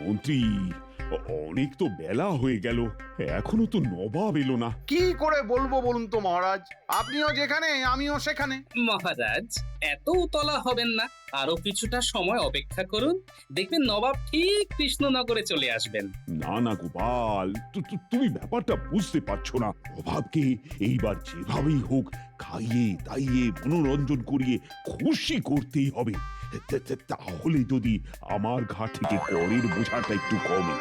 মন্ত্রী, অনেক তো বেলা হয়ে গেল, এখনো তো নবাব এলো না। কি করে বলবো বলুন তো মহারাজ, আপনিও যেখানে আমিও সেখানে। মহারাজ, এত উতলা হবেন না, আরো কিছুটা সময় অপেক্ষা করুন, দেখবেন নবাব ঠিক কৃষ্ণনগরে চলে আসবেন। না না গোপাল, তুমি ব্যাপারটা বুঝতে পারছো না। নবাবকে এইবার যেভাবেই হোক খাইয়ে দাইয়ে মনোরঞ্জন করিয়ে খুশি করতেই হবে। তাহলে যদি আমার ঘাট থেকে করের বোঝাটা একটু কমে।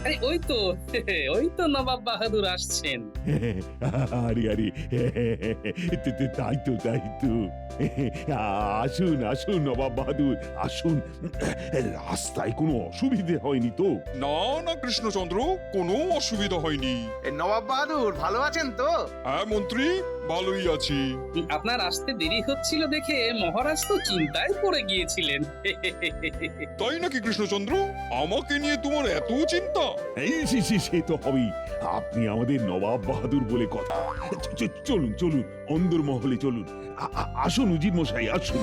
আরে ওই তো ওই তো নবাব বাহাদুর আসছেন। আরে আরে, তাই তো তাই তো। আসুন আসুন নবাব বাহাদুর, আসুন। রাস্তায় কোনো অসুবিধে হয়নি তো? না না কৃষ্ণচন্দ্র, কোনো অসুবিধা হয়নি। নবাব বাহাদুর ভালো আছেন তো? হ্যাঁ মন্ত্রী, ভালোই আছি। আপনার আসতে দেরি হচ্ছিল দেখে মহারাজ তো চিন্তায় পড়ে গিয়েছিলেন। তাই নাকি কৃষ্ণচন্দ্র? আমাকে নিয়ে তোমার এত চিন্তা? এই সে তো হবেই, আপনি আমাদের নবাব বাহাদুর বলে কথা। চলুন চলুন, অন্দরমহলে চলুন। আসুন উজির মশাই, আসুন।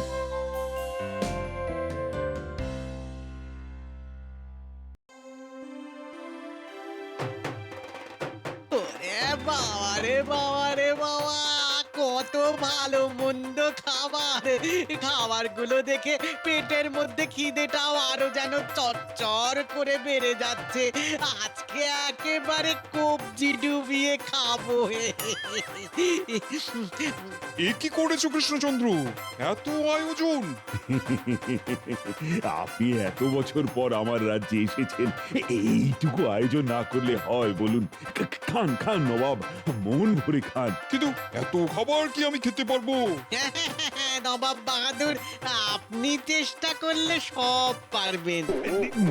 ওরে বাবা রে বাবা রে বাবা, কত ভালো মন্দ খাবার! খাবারগুলো দেখে পেটের মধ্যে খিদেটাও আরো যেন চচ্চর করে বেড়ে যাচ্ছে। আজকে একেবারে কবজি ডুবিয়ে খাবো। এ কি করেছো কৃষ্ণচন্দ্র? এত আয়োজন! আপনি এত বছর পর আমার রাজ্যে এসেছেন, এইটুকু আয়োজন না করলে হয় বলুন? খান খান নবাব, মন ভরে খান। কিন্তু এত খাবার কি আমি খেতে পারবো? নবাব বাহাদুর, আপনি চেষ্টা করলে সব পারবেন।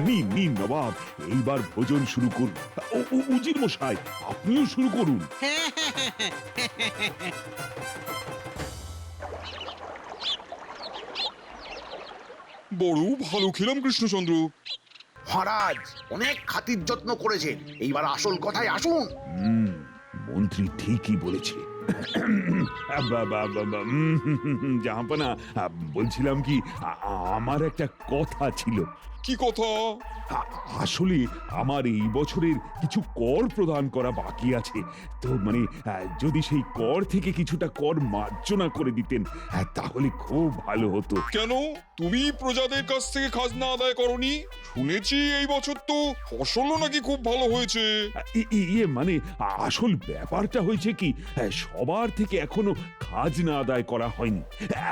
নিন নিন নবাব, এইবার ভোজন শুরু করুন। উজির মশাই, আপনিও শুরু করুন। বড় ভালো খেলাম কৃষ্ণচন্দ্র। মহারাজ অনেক খাতির যত্ন করেছেন, এইবার আসল কথায় আসুন। মন্ত্রী ঠিকই বলেছে। জাহাপনা, বলছিলাম কি, আমার একটা কথা ছিল। কি কথা? আসলে আমার এই বছরের কিছু কর প্রদান করা বাকি আছে, তো মানে যদি সেই কর থেকে কিছুটা কর মার্জনা করে দিতেন তাহলে খুব ভালো হতো। কেন তুমি প্রজাদের কাছ থেকে খাজনা আদায় করনি? শুনেছি এই বছর তো ফসলও নাকি খুব ভালো হয়েছে। ইয়ে মানে আসল ব্যাপারটা হয়েছে কি, সবার থেকে এখনো খাজনা আদায় করা হয়নি,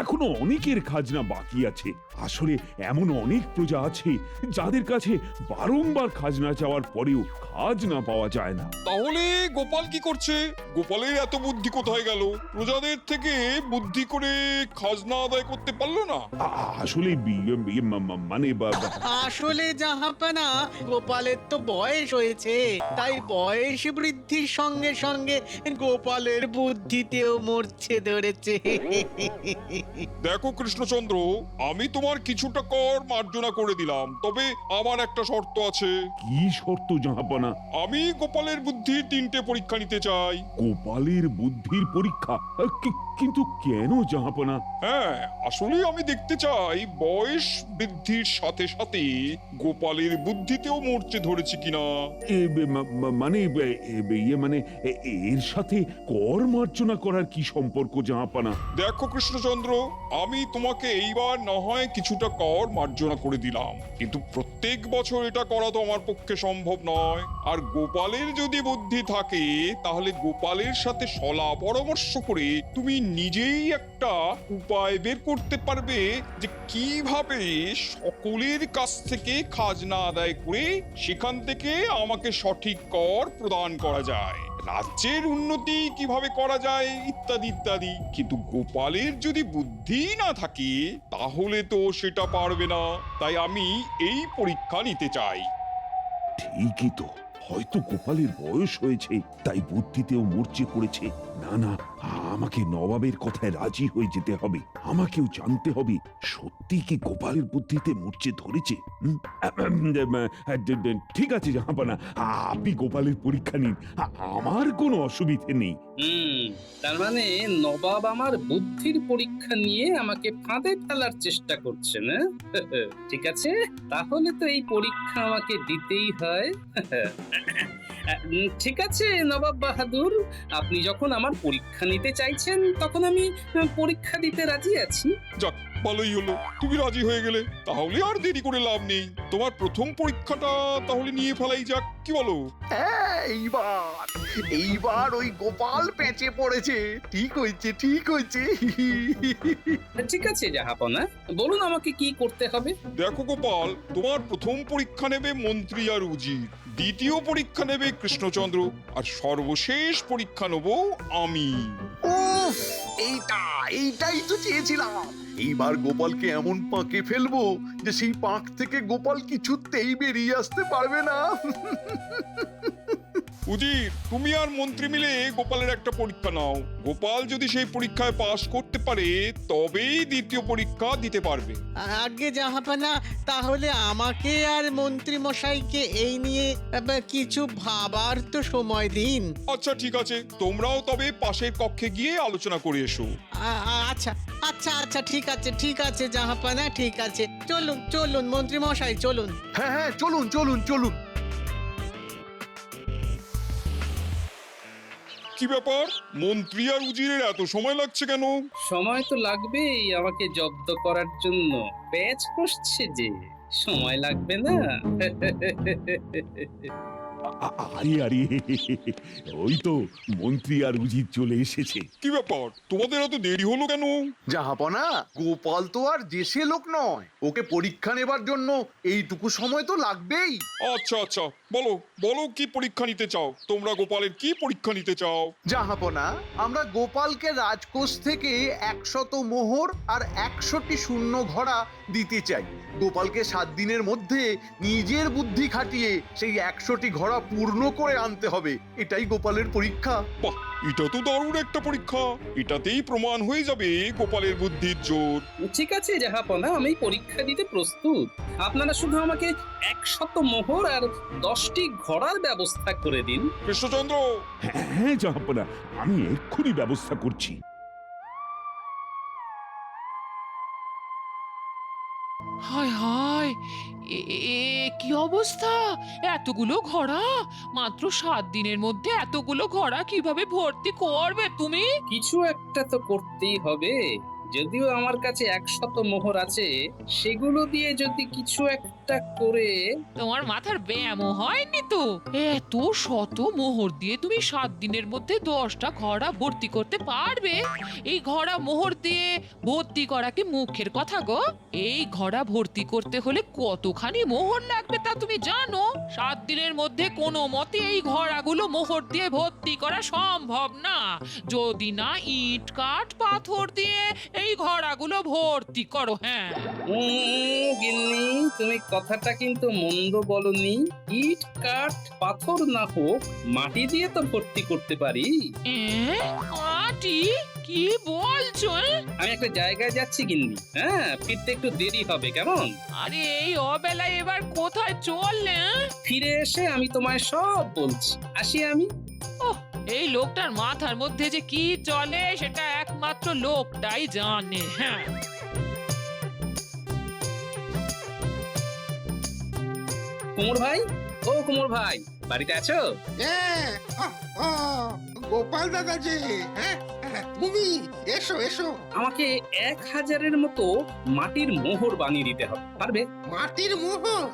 এখনো অনেকের খাজনা বাকি আছে। আসলে এমন অনেক প্রজা আছে যাদের কাছে বারংবার খাজনা চাওয়ার পরেও খাজনা পাওয়া যায় না। তাহলে গোপাল কি করছে? গোপালের এত বুদ্ধি কোথায় গেল? প্রজাদের থেকে বুদ্ধি করে খাজনা আদায় করতে পারলো না? আসলে মানে আসলে জাহাপানা, গোপালের তো বয়স হয়েছে, তাই বয়স বৃদ্ধির সঙ্গে সঙ্গে গোপালের বুদ্ধিতেও মরছে ধরেছে। দেখো কৃষ্ণচন্দ্র, আমি তোমার কিছুটা কর মার্জনা করে দিলাম, তবে আমার একটা শর্ত আছে। কি শর্ত জাহাপনা? আমি গোপালের বুদ্ধির 3টে পরীক্ষা নিতে চাই। গোপালের বুদ্ধির পরীক্ষা? কিন্তু কেন জাহাপনা? হ্যাঁ, আসলে আমি দেখতে চাই বয়স বৃদ্ধির সাথে সাথে গোপালের বুদ্ধিতেও মরচে ধরেছে কিনা। মানে ইয়ে মানে এর সাথে কর মার্জনা করার কি সম্পর্ক জাহাপনা? দেখো কৃষ্ণচন্দ্র, আমি তোমাকে এইবার না হয় কিছুটা কর মার্জনা করে দিলাম, কিন্তু প্রত্যেক বছর এটা করা তো আমার পক্ষে সম্ভব নয়। আর গোপালের যদি বুদ্ধি থাকে, তাহলে গোপালের সাথে সলা পরামর্শ করে তুমি নিজেই একটা উপায় বের করতে পারবে যে কিভাবে সকলের কাছ থেকে খাজনা আদায় করে সেখান থেকে আমাকে সঠিক কর প্রদান করা যায়, রাজ্যের উন্নতি কিভাবে করা যায়, ইত্যাদি ইত্যাদি। কিন্তু গোপালের যদি বুদ্ধি না থাকে তাহলে তো সেটা পারবে না। তাই আমি এই পরীক্ষা নিতে চাই। ঠিকই তো, হয়তো গোপালের বয়স হয়েছে তাই বুদ্ধিতেও মরচে পড়েছে। না না, আমাকে নবাবের কথায় রাজি হয়ে যেতে হবে। আমাকেও জানতে হবে সত্যি কি গোপালের বুদ্ধিতে মূর্ছে ধরেছে। ঠিক আছে জাহাপানা, আপনি গোপালের পরীক্ষা নিন, আমার কোনো অসুবিধে নেই। তার মানে নবাব আমার বুদ্ধির পরীক্ষা নিয়ে আমাকে ফাঁদে ফেলার চেষ্টা করছেন, হ্যাঁ? ঠিক আছে, তাহলে তো এই পরীক্ষা আমাকে দিতেই হয়। ঠিক আছে নবাব বাহাদুর, আপনি যখন আমার পরীক্ষা নিতে চাইছেন তখন আমি পরীক্ষা দিতে রাজি আছি। যাক, ভালোই হলো তুমি রাজি হয়ে গেলে। তাহলে আর দেরি করে লাভ নেই, তোমার প্রথম পরীক্ষাটা তাহলে নিয়ে ফেলাই যাক, কি বলো? হ্যাঁ, এইবার ওই গোপাল পেঁচে পড়েছে। ঠিক হয়েছে, ঠিক হয়েছে। ঠিক আছে জাহাপনা, বলুন আমাকে কি করতে হবে। দেখো গোপাল, তোমার প্রথম পরীক্ষা নেবে মন্ত্রী আর উজির, দ্বিতীয় পরীক্ষা নেবে কৃষ্ণচন্দ্র, আর সর্বশেষ পরীক্ষা নেব আমি। উফ, এইটাই তো চেয়েছিলাম। এইবার গোপালকে এমন পাঁকে ফেলবো যে সেই পাঁক থেকে গোপাল কিছুতেই বেরিয়ে আসতে পারবে না। উজির, তুমি আর মন্ত্রী মিলে গোপালের একটা পরীক্ষা নাও। গোপাল যদি সেই পরীক্ষায় পাশ করতে পারে তবেই দ্বিতীয় পরীক্ষা দিতে পারবে। আগে জাহাপানা, তাহলে আমাকে আর মন্ত্রী মশাইকে এই নিয়ে কিছু ভাবার তো সময় দিন। আচ্ছা ঠিক আছে, তোমরাও তবে পাশের কক্ষে গিয়ে আলোচনা করে এসো। আচ্ছা আচ্ছা আচ্ছা, ঠিক আছে জাহাপানা, ঠিক আছে। চলুন চলুন মন্ত্রী মশাই, চলুন। হ্যাঁ হ্যাঁ, চলুন চলুন চলুন। কি ব্যাপার, মন্ত্রী আর উজিরের এত সময় লাগছে কেন? সময় তো লাগবেই আমাকে জব্দ করার জন্য, প্যাচ কষছে যে, সময় লাগবে না? আরে আরে, ওই তো মন্ত্রী আর উজির চলে এসেছে। কি ব্যাপার, তোমাদের এত দেরি হলো কেন? জাহাপনা, গোপাল তো আর দেশে লোক নয়, ওকে পরীক্ষা নেবার জন্য এইটুকু সময় তো লাগবেই। আচ্ছা আচ্ছা, বলো বলো, কি পরীক্ষা নিতে চাও তোমরা? গোপালের কি পরীক্ষা নিতে চাও? জাহাপনা, আমরা গোপালকে রাজকোষ থেকে 100 মোহর আর 100টি শূন্য ঘোড়া দিতে চাই। গোপালকে 7 দিনের মধ্যে নিজের বুদ্ধি খাটিয়ে সেই 100টি ঘোড়া পূর্ণ করে আনতে হবে। এটাই গোপালের পরীক্ষা। বাহ, এটা তো দারুণ একটা পরীক্ষা। এটাতেই প্রমাণ হয়ে যাবে গোপালের বুদ্ধির জোর। ঠিক আছে জাহাপনা, আমি পরীক্ষা দিতে প্রস্তুত। আপনারা শুধু আমাকে 100 মোহর আর 10টি ঘোড়ার ব্যবস্থা করে দিন। কৃষ্ণচন্দ্র, হ্যাঁ জাহাপানা, আমি এক্ষুনি ব্যবস্থা করছি। হায় হায়, কি অবস্থা! এতগুলো ঘোড়া! মাত্র 7 দিনের মধ্যে এতগুলো ঘোড়া কিভাবে ভর্তি করবে তুমি? কিছু একটা তো করতেই হবে। যদিও আমার কাছে 100 মোহর আছে, সেগুলো দিয়ে যদি কিছু একটা করে। তোমার মাথার ব্যায়ামও হয়নি তো? এত শত মোহর দিয়ে তুমি 7 দিনের মধ্যে 10টা ঘোড়া ভর্তি করতে পারবে? এই ঘোড়া মোহর দিয়ে ভর্তি করা কি মুখের কথা গো? এই ঘোড়া ভর্তি করতে হলে কতখানি মোহর লাগবে তা তুমি জানো? 7 দিনের মধ্যে কোনো মতে এই ঘোড়াগুলো মোহর দিয়ে ভর্তি করা সম্ভব না, যদি না ইট কাঠ পাথর দিয়ে এই ঘোড়াগুলো ভর্তি করো। হ্যাঁ গিন্নি, তুমি কথাটা কিন্তু মন্দ বলনি। ইট কাঠ পাথর না হোক, মাটি দিয়ে তো ভর্তি করতে পারি। মাটি? কি বলছো? আমি একটা জায়গায় যাচ্ছি গিন্নি, হ্যাঁ, ফিরতে একটু দেরি হবে, কেমন? আরে এই অবেলায় এবার কোথায় চললে? ফিরে এসে আমি তোমায় সব বলছি। আসি আমি। ওহ, এই লোকটার মাথার মধ্যে যে কি চলে সেটা একমাত্র লোকটাই জানে। হ্যাঁ, কুমোর ভাই, ও কুমোর ভাই, বাড়িতে আছো? গোপাল দাদা যে, হ্যাঁ তুমি এসো এসো। আমাকে 1000-এর মতো মাটির মোহর বানিয়ে দিতে হবে, পারবে? মাটির মোহর?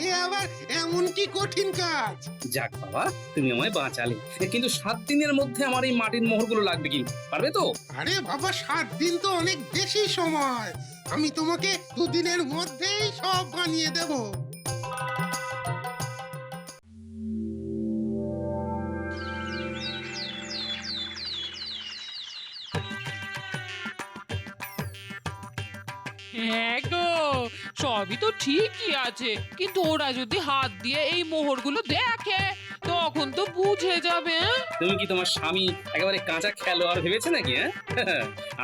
এ আবার এমন কি কঠিন কাজ? যাক বাবা, তুমি আমায় বাঁচালে। কিন্তু 7 দিনের মধ্যে আমার এই মাটির মোহরগুলো লাগবে, কি পারবে তো? আরে বাবা, 7 দিন তো অনেক বেশি সময়। আমি তোমাকে 2 দিনের মধ্যেই সব বানিয়ে দেব। হ্যাঁ গো, সবই তো ঠিকই আছে, কিন্তু ওরা যদি হাত দিয়ে এই মোহরগুলো দেখে তখন তো বুঝে যাবে। হ্যাঁ? তুমি কি তোমার স্বামী একেবারে কাঁচা খেলোয়াড় ভেবেছে নাকি?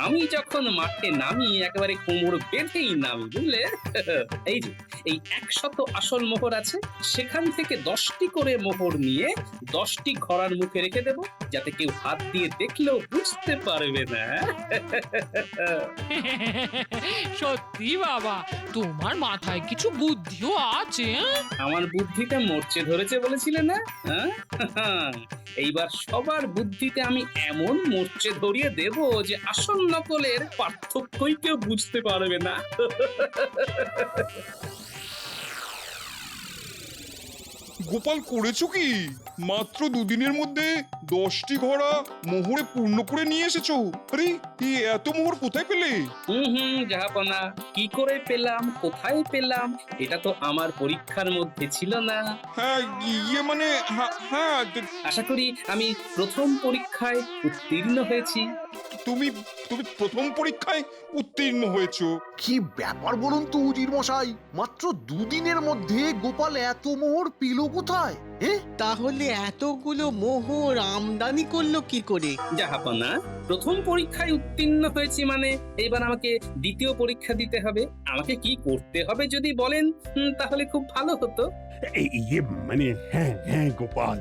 আমি যখন মাঠে নামি একেবারে কোমর বেঁধেই নামি, বুঝলে? এই যে এই 100 আসল মোহর আছে, সেখান থেকে 10টি করে মোহর নিয়ে 10টি ঘোড়ার মুখে রেখে দেব, যাতে কেউ হাত দিয়ে দেখলেও বুঝতে পারবে না। সত্যি বাবা, তোমার মাথায় কিছু বুদ্ধিও আছে। হ্যাঁ? আমার বুদ্ধিতে মরচে ধরেছে বলেছিলে না? এইবার সবার বুদ্ধিতে আমি এমন মরচে ধরিয়ে দেব যে আসল নকলের পার্থক্যই কেউ বুঝতে পারবে না। গোপাল, করেছো কি? মাত্র দুদিনের মধ্যে 10টি ঘোড়া মোহরে পূর্ণ করে নিয়ে এসেছো। আরে এই এত মোহর কোথায় পেলে? জাহাপনা, কি করে পেলাম, কোথায় পেলাম, এটা তো আমার পরীক্ষার মধ্যে ছিল না। হ্যাঁ, ইয়ে মানে হ্যাঁ, আশা করি আমি প্রথম পরীক্ষায় উত্তীর্ণ হয়েছি। তুমি তুমি প্রথম পরীক্ষায় উত্তীর্ণ হয়েছো। কি ব্যাপার বলুন তো উজির মশাই, মাত্র দুদিনের মধ্যে গোপাল এত মোহর পেল কোথায়? তাহলে এতগুলো মোহর আমদানি করলো কি করে? জাহাপনা, প্রথম পরীক্ষায় উত্তীর্ণ হয়েছি মানে এবার আমাকে দ্বিতীয় পরীক্ষা দিতে হবে। আমাকে কি করতে হবে যদি বলেন, তাহলে খুব ভালো হতো। ইয়ে মানে হ্যাঁ হ্যাঁ গোপাল,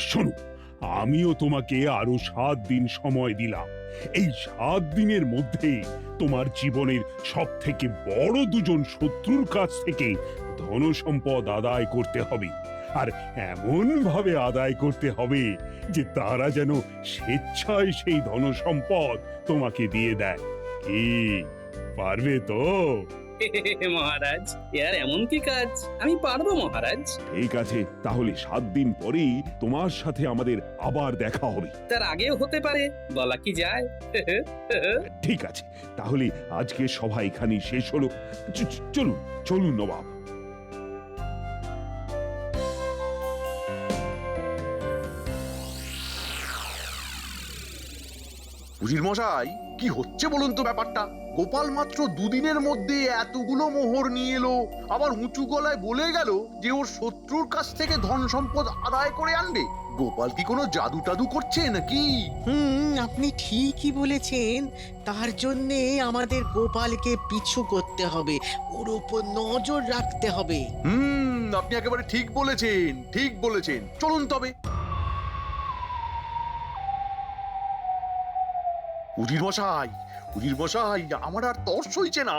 শোনো, আমিও তোমাকে আরো 7 দিন সময় দিলাম। এই 7 দিনের মধ্যে তোমার জীবনের সব থেকে বড় দুজন শত্রুর কাছ থেকে ধনসম্পদ আদায় করতে হবে, আর এমন ভাবে আদায় করতে হবে যে তারা যেন স্বেচ্ছায় সেই ধনসম্পদ তোমাকে দিয়ে দেয়। কি পারবে তো? মহারাজ, এর এমন কি কাজ? আমি পারবো মহারাজ। ঠিক আছে, তাহলে 7 দিন পরেই তোমার সাথে আমাদের আবার দেখা হবে। তার আগেও হতে পারে, বলা কি যায়। ঠিক আছে, তাহলে আজকে সভা এখানেই শেষ হলো। চলুন চলুন নবাব। উজির মশাই, কি হচ্ছে বলুন তো ব্যাপারটা? গোপাল মাত্র দুদিনের মধ্যে এতগুলো মোহর নিয়ে এলো, আবার উঁচু গলায় বলে গেল যে ওর শত্রুর কাছ থেকে ধন সম্পদ আদায় করে আনবে। গোপাল কি কোনো জাদু টাদু করছে নাকি? আপনি ঠিকই বলেছেন। তার জন্যে আমাদের গোপালকে পিছু করতে হবে, ওর উপর নজর রাখতে হবে। আপনি একেবারে ঠিক বলেছেন, ঠিক বলেছেন। চলুন তবে। উজির মশাই, উজির মশাই, আমার আর তর্স হইছে না।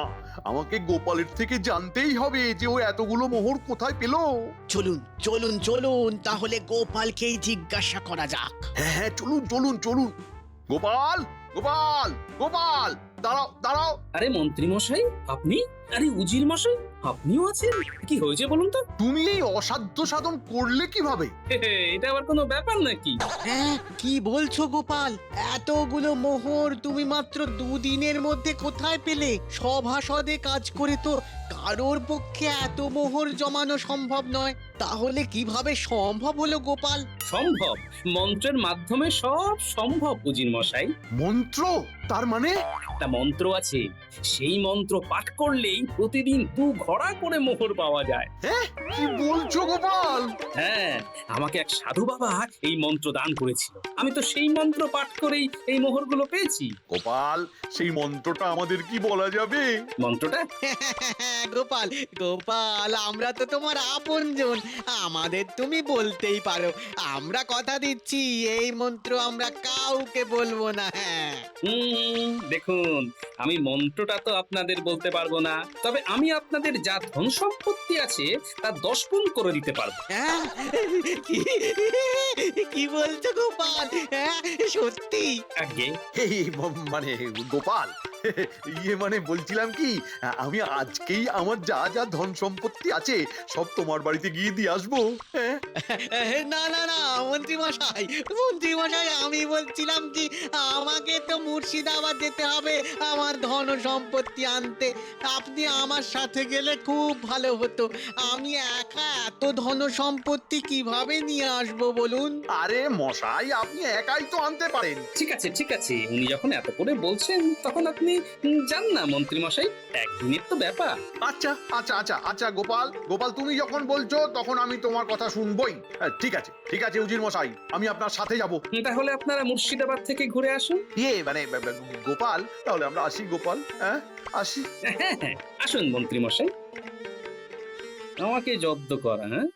আমাকে গোপালের থেকে জানতেই হবে যে ও এতগুলো মোহর কোথায় পেল। চলুন চলুন চলুন, তাহলে গোপালকেই জিজ্ঞাসা করা যাক। হ্যাঁ, চলুন চলুন চলুন। গোপাল, গোপাল, গোপাল, দাঁড়াও দাঁড়াও। আরে মন্ত্রী মশাই, আপনি? আরে উজির মশাই, আপনিও আছেন? কি হয়েছে বলুন তো? তুমি এই অসাধ্য সাধন করলে কিভাবে? এটা আবার কোনো ব্যাপার নাকি? হ্যাঁ, কি বলছো গোপাল? এতগুলো মোহর তুমি মাত্র দুদিনের মধ্যে কোথায় পেলে? সভাসদে কাজ করে তো কারোর পক্ষে এত মোহর জমানো সম্ভব নয়। তাহলে কিভাবে সম্ভব হলো গোপাল? সম্ভব, মন্ত্রের মাধ্যমে সব সম্ভব উজির মশাই। মন্ত্র? তার মানে? একটা মন্ত্র আছে, সেই মন্ত্র পাঠ করলেই প্রতিদিন 2 ঘোড়া করে মোহর পাওয়া যায়। কি বলছো গোপাল? হ্যাঁ, আমাকে এক সাধু বাবা এই মন্ত্র দান করেছিল। আমি তো সেই মন্ত্র পাঠ করেই এই মোহরগুলো পেয়েছি। গোপাল, সেই মন্ত্রটা আমাদের কি বলা যাবে? মন্ত্রটা? গোপাল গোপাল, আমরা তো তোমার আপনজন, আমাদের তুমি বলতেই পারো। আমরা কথা দিচ্ছি, এই মন্ত্র আমরা কাউকে বলবো না। হ্যাঁ, দেখুন, আমি মন্ত্রটা তো আপনাদের বলতে পারবো না, তবে আমি আপনাদের যা ধন সম্পত্তি আছে তা 10 গুণ করে দিতে পারবো। হ্যাঁ? কি বলছো গোপাল? হ্যাঁ, সত্যি? আগে মানে গোপাল, মানে বলছিলাম কি, আমি আজকেই আমার যা যা ধন সম্পত্তি আছে সব তোমার বাড়িতে গিয়ে দিয়ে আসবো। না না না মন্ত্রী মশাই, মন্ত্রী মশাই, আমি বলছিলাম কি, আমাকে তো মুর্শিদাবাদ যেতে হবে আমার ধন সম্পত্তি আনতে। আপনি যদি আমার সাথে গেলে খুব ভালো হতো। আমি একা এত ধন সম্পত্তি কিভাবে নিয়ে আসবো বলুন? আরে মশাই, আপনি একাই তো আনতে পারেন। ঠিক আছে ঠিক আছে, উনি যখন এত করে বলছেন তখন আপনি যান না মন্ত্রী মশাই, একদিনের তো ব্যাপার। আচ্ছা আচ্ছা আচ্ছা আচ্ছা গোপাল, গোপাল তুমি যখন বলছো তখন আমি তোমার কথা শুনবই। ঠিক আছে ঠিক আছে উজির মশাই, আমি আপনার সাথে যাব। তাহলে আপনারা মুর্শিদাবাদ থেকে ঘুরে আসুন। মানে গোপাল, তাহলে আমরা আসি গোপাল, হ্যাঁ আসি। হ্যাঁ হ্যাঁ, আসুন মন্ত্রী মশাই, আমাকে জব্দ করা। হ্যাঁ,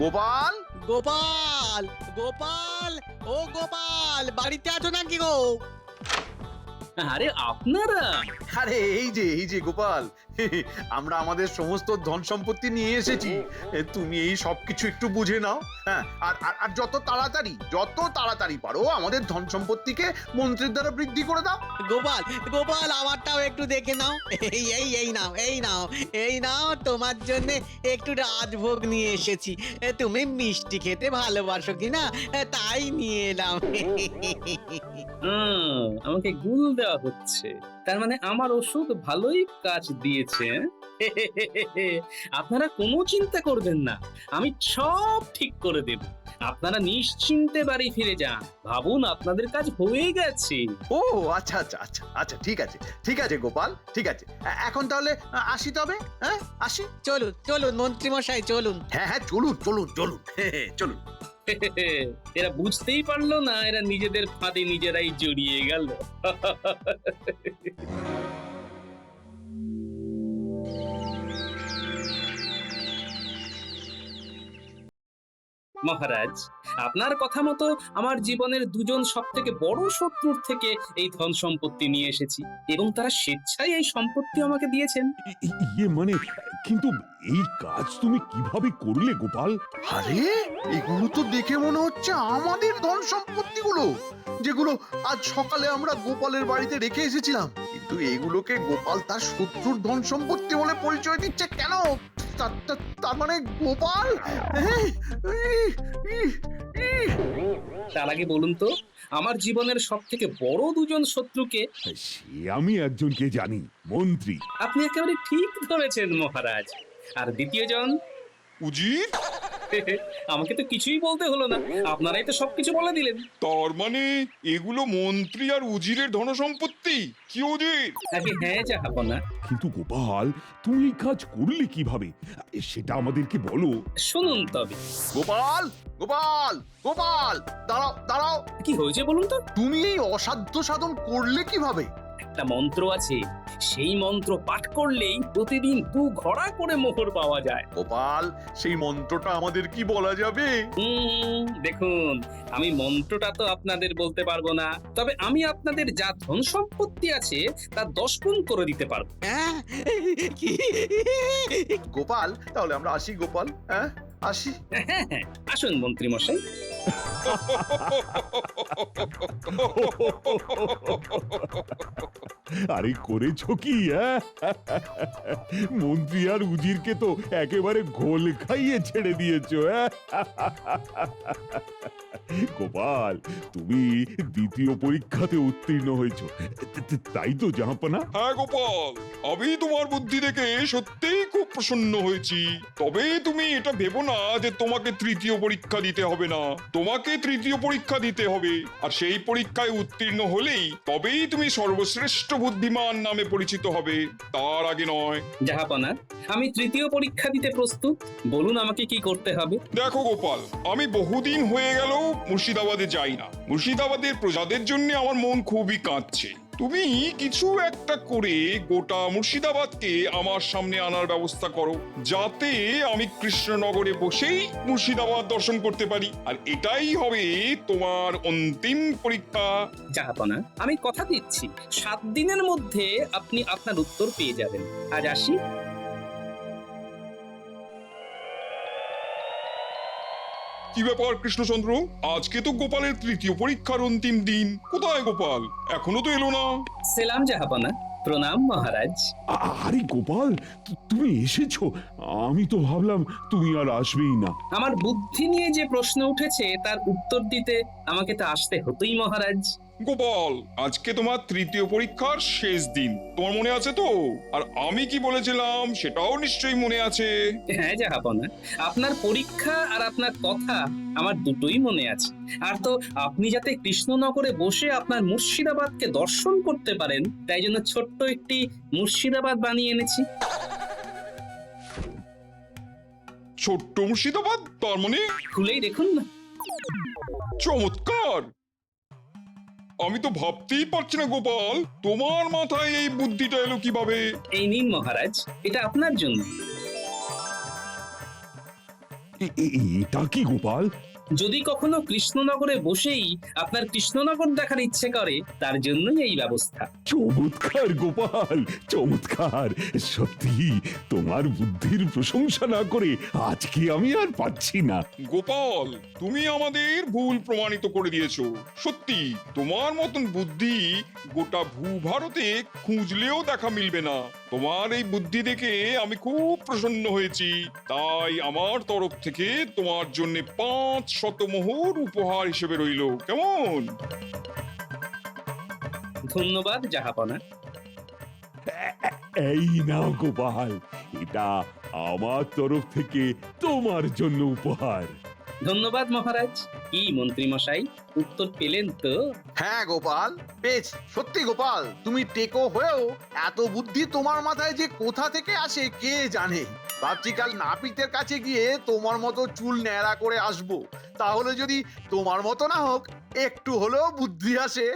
গোপাল, গোপাল, গোপাল, ও গোপাল, বাড়িতে আছো নাকি গো? আরে আপনারা, আরে এই যে গোপাল, আমরা আমাদের সমস্ত ধন সম্পত্তি নিয়ে এসেছি। তুমি এই সবকিছু একটু বুঝে নাও, হ্যাঁ। আর যত তাড়াতাড়ি পারো আমাদের ধন সম্পত্তিকে মন্ত্রীর দ্বারা বৃদ্ধি করে দাও। গোপাল, গোপাল, আমারটাও একটু দেখে নাও। এই নাও তোমার জন্য একটু রাজভোগ নিয়ে এসেছি। তুমি মিষ্টি খেতে ভালোবাসো কিনা তাই নিয়ে এলাম। আমাকে গুল দেওয়া হচ্ছে, তার মানে আমার ওষুধ ভালোই কাজ দিয়েছে। আপনারা কোনো চিন্তা করবেন না, আমি সব ঠিক করে দেব। আপনারা নিশ্চিন্তে বাড়ি ফিরে যান, ভাবুন আপনাদের কাজ হয়ে গেছে। ও আচ্ছা আচ্ছা আচ্ছা আচ্ছা, ঠিক আছে গোপাল, ঠিক আছে। এখন তাহলে আসি তবে, হ্যাঁ আসি। চলুন চলুন মন্ত্রী মশাই, চলুন। হ্যাঁ চলুন চলুন চলুন চলুন। এরা বুঝতেই পারলো না, এরা নিজেদের ফাঁদে নিজেরাই জড়িয়ে গেল। মহারাজ, আপনার কথা মতো আমার জীবনের দুজন সব থেকে বড় শত্রুর থেকে এই ধন সম্পত্তি নিয়ে এসেছি, এবং তারা স্বেচ্ছায় এই সম্পত্তি আমাকে দিয়েছেন। ইয়ে মানে, কিন্তু এই কাজ তুমি কিভাবে করলে গোপাল? আরে এগুলো তো দেখে মনে হচ্ছে আমাদের ধন সম্পত্তিগুলো, যেগুলো আজ সকালে আমরা গোপালের বাড়িতে রেখে এসেছিলাম। কিন্তু এগুলোকে গোপাল তার শত্রুর ধন সম্পত্তি বলে পরিচয় দিচ্ছে কেন? তার মানে গোপাল, তার আগে বলুন তো, আমার জীবনের সব থেকে বড় দুজন শত্রুকে? সে আমি একজনকে জানি, মন্ত্রী। আপনি একেবারে ঠিক ধরেছেন মহারাজ। আর দ্বিতীয় জন? উজির? আমাকে তো কিছুই বলতে হলো না, আপনারাই তো সবকিছু বলে দিলেন। তার মানে এগুলো মন্ত্রী আর উজিরের ধনসম্পত্তি? কি উজির? আগে হ্যাঁ জাহাপনা। কিন্তু গোপাল, তুমি এই কাজ করলে কিভাবে সেটা আমাদেরকে বলো। শুনুন তবে। গোপাল গোপাল গোপাল, দাঁড়াও দাঁড়াও। কি হয়েছে বলুন তো? তুমি এই অসাধ্য সাধন করলে কিভাবে? একটা মন্ত্র আছে, সেই মন্ত্র পাঠ করলেই প্রতিদিন 2 ঘড়া করে মোহর পাওয়া যায়। গোপাল, সেই মন্ত্রটা আমাদের কি বলা যাবে? দেখুন, আমি মন্ত্রটা তো আপনাদের বলতে পারবো না, তবে আমি আপনাদের যা ধন সম্পত্তি আছে তা 10 গুণ করে দিতে পারবো। হ্যাঁ, কি? গোপাল, তাহলে আমরা আসি গোপাল, হ্যাঁ আসি। হ্যাঁ হ্যাঁ, আসুন মন্ত্রী মশাই। আরে করেছো কি? মন্ত্রী আর উজিরকে তো একেবারে ঘোল খাইয়ে ছেড়ে দিয়েছো। গোপাল, তুমি দ্বিতীয় পরীক্ষাতে উত্তীর্ণ হয়েছো, তাই তো জাহাপনা? হ্যাঁ গোপাল, আমি তোমার বুদ্ধি দেখে সত্যিই খুব প্রসন্ন হয়েছি। তবে তুমি এটা ভেবো না যে তোমাকে তৃতীয় পরীক্ষা দিতে হবে না। তোমাকে তৃতীয় পরীক্ষা দিতে হবে, আর সেই পরীক্ষায় উত্তীর্ণ হলেই তবেই তুমি সর্বশ্রেষ্ঠ বুদ্ধিমান নামে পরিচিত হবে, তার আগে নয়। জাহাপনা, আমি তৃতীয় পরীক্ষা দিতে প্রস্তুত, বলুন আমাকে কি করতে হবে। দেখো গোপাল, আমি বহুদিন হয়ে গেল মুর্শিদাবাদে যাই না। মুর্শিদাবাদের প্রজাদের জন্য আমার মন খুবই কাঁদছে। তুমি কিছু একটা করে গোটা মুর্শিদাবাদকে আমার সামনে আনার ব্যবস্থা করো, যাতে আমি কৃষ্ণনগরে বসেই মুর্শিদাবাদ দর্শন করতে পারি। আর এটাই হবে তোমার অন্তিম পরীক্ষা। জাহাপনা, আমি কথা দিচ্ছি 7 দিনের মধ্যে আপনি আপনার উত্তর পেয়ে যাবেন। আজ আসি। কি ব্যাপার কৃষ্ণচন্দ্র, আজকে তো গোপালের তৃতীয় পরীক্ষার অন্তিম দিন। কোথায় গোপাল? এখনো তো এলো না। সেলাম জাহাপনা, প্রণাম মহারাজ। আরে গোপাল, তুমি এসেছো? আমি তো ভাবলাম তুমি আর আসবেই না। আমার বুদ্ধি নিয়ে যে প্রশ্ন উঠেছে তার উত্তর দিতে আমাকে তো আসতে হতোই মহারাজ। গোপাল, আজকে তোমার তৃতীয় পরীক্ষার শেষ দিন, তোমার মনে আছে তো? আর আমি কি বলেছিলাম সেটাও নিশ্চয়ই মনে আছে। হ্যাঁ জাহাপনা, আপনার পরীক্ষা আর আপনার কথা আমার দুটোই মনে আছে। আর তো আপনি যাতে কৃষ্ণনগরে বসে আপনার মুর্শিদাবাদকে দর্শন করতে পারেন, তাই জন্য ছোট্ট একটি মুর্শিদাবাদ বানিয়ে এনেছি। ছোট্ট মুর্শিদাবাদ? তার মানে খুলেই দেখুন না। চমৎকার! আমি তো ভাবতেই পারছি না গোপাল, তোমার মাথায় এই বুদ্ধিটা এলো কিভাবে? এই নিন মহারাজ, এটা আপনার জন্য। এটা কি গোপাল? যদি কখনো কৃষ্ণনগরে বসেই আপনার কৃষ্ণনগর দেখার ইচ্ছে করে, তার জন্যই এই ব্যবস্থা। চমৎকার গোপাল, চমৎকার। সত্যি তোমার বুদ্ধির প্রশংসা না করে আজকে আমি আর পাচ্ছি না। গোপাল, তুমি আমাদের ভুল প্রমাণিত করে দিয়েছো। সত্যি তোমার মতন বুদ্ধি গোটা ভূভারতে খুঁজলেও দেখা মিলবে না। তোমার এই বুদ্ধি দেখে আমি খুব প্রসন্ন হয়েছি। তাই আমার তরফ থেকে তোমার জন্য 500 মোহর উপহার হিসেবে রইল। কেমন? ধন্যবাদ জাহাপনা। এই নাও গোপাল, এটা আমার তরফ থেকে তোমার জন্য উপহার। ধন্যবাদ মহারাজ। কি মন্ত্রী মশাই, উত্তর পেলেন তো? হ্যাঁ গোপাল, পেয়েছি। সত্যি গোপাল, তুমি টেকো হয়েও এত বুদ্ধি তোমার মাথায় যে কোথা থেকে আসে কে জানে। ভাবছি কাল নাপিতের কাছে গিয়ে তোমার মতো চুল ন্যাড়া করে আসবো, তাহলে যদি তোমার মতো না হোক একটু হলেও বুদ্ধি আসে।